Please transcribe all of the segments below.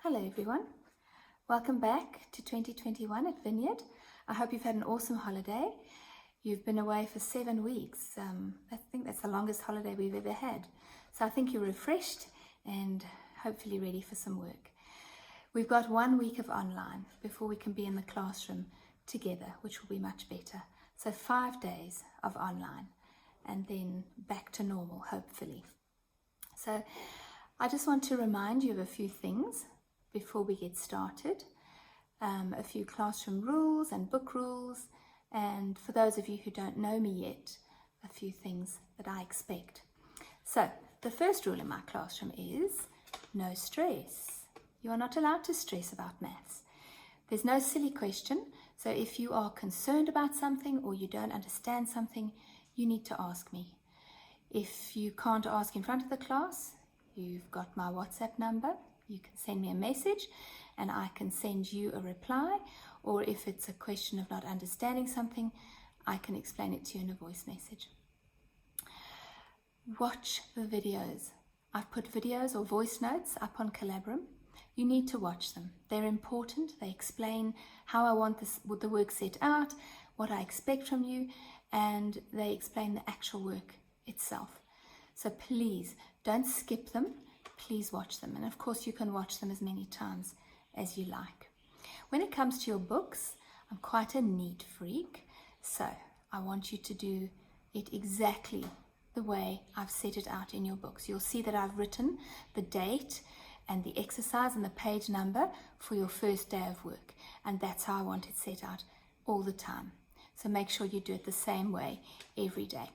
Hello everyone, welcome back to 2021 at Vineyard. I hope you've had an awesome holiday. You've been away for 7 weeks. I think that's the longest holiday we've ever had. So I think you're refreshed and hopefully ready for some work. We've got 1 week of online before we can be in the classroom together, which will be much better. So 5 days of online and then back to normal, hopefully. So I just want to remind you of a few things before we get started, a few classroom rules and book rules, and for those of you who don't know me yet, a few things that I expect. So the first rule in my classroom is no stress. You are not allowed to stress about maths. There's no silly question, so if you are concerned about something or you don't understand something, you need to ask me. If you can't ask in front of the class, you've got my WhatsApp number. You can send me a message and I can send you a reply, or if it's a question of not understanding something, I can explain it to you in a voice message. Watch the videos. I've put videos or voice notes up on Collabrum. You need to watch them. They're important. They explain how I want the work set out, what I expect from you, and they explain the actual work itself. So please don't skip them. Please watch them, and of course you can watch them as many times as you like. When it comes to your books, I'm quite a neat freak, so I want you to do it exactly the way I've set it out in your books. You'll see that I've written the date and the exercise and the page number for your first day of work, and that's how I want it set out all the time. So make sure you do it the same way every day.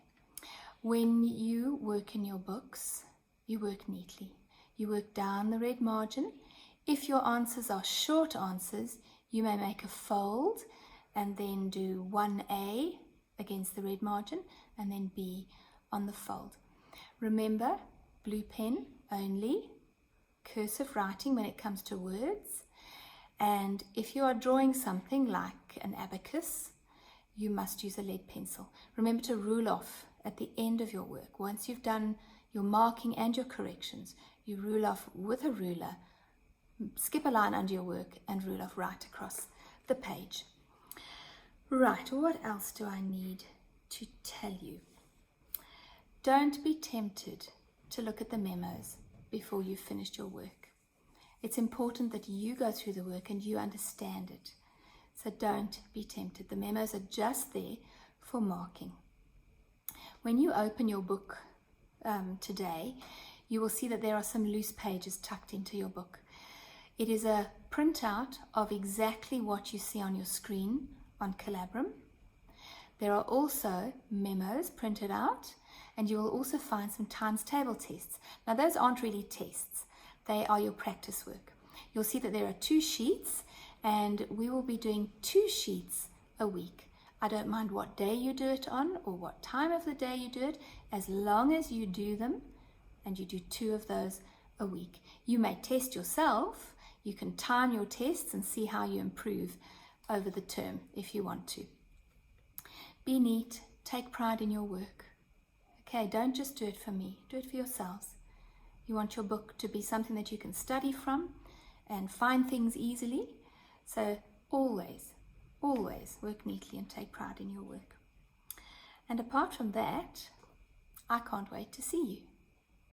When you work in your books, you work neatly. You work down the red margin. If your answers are short answers, you may make a fold and then do 1A against the red margin and then B on the fold. Remember, blue pen only, cursive writing when it comes to words. And if you are drawing something like an abacus, you must use a lead pencil. Remember to rule off at the end of your work. Once you've done your marking and your corrections, you rule off with a ruler, skip a line under your work and rule off right across the page. Right, what else do I need to tell you? Don't be tempted to look at the memos before you've finished your work. It's important that you go through the work and you understand it. So don't be tempted. The memos are just there for marking. When you open your book today, you will see that there are some loose pages tucked into your book. It is a printout of exactly what you see on your screen on Collabrum. There are also memos printed out, and you will also find some times table tests. Now those aren't really tests, they are your practice work. You'll see that there are 2 sheets, and we will be doing 2 sheets a week. I don't mind what day you do it on or what time of the day you do it, as long as you do them and you do 2 of those a week. You may test yourself. You can time your tests and see how you improve over the term if you want to. Be neat. Take pride in your work. Okay, don't just do it for me. Do it for yourselves. You want your book to be something that you can study from and find things easily. So always work neatly and take pride in your work. And apart from that, I can't wait to see you.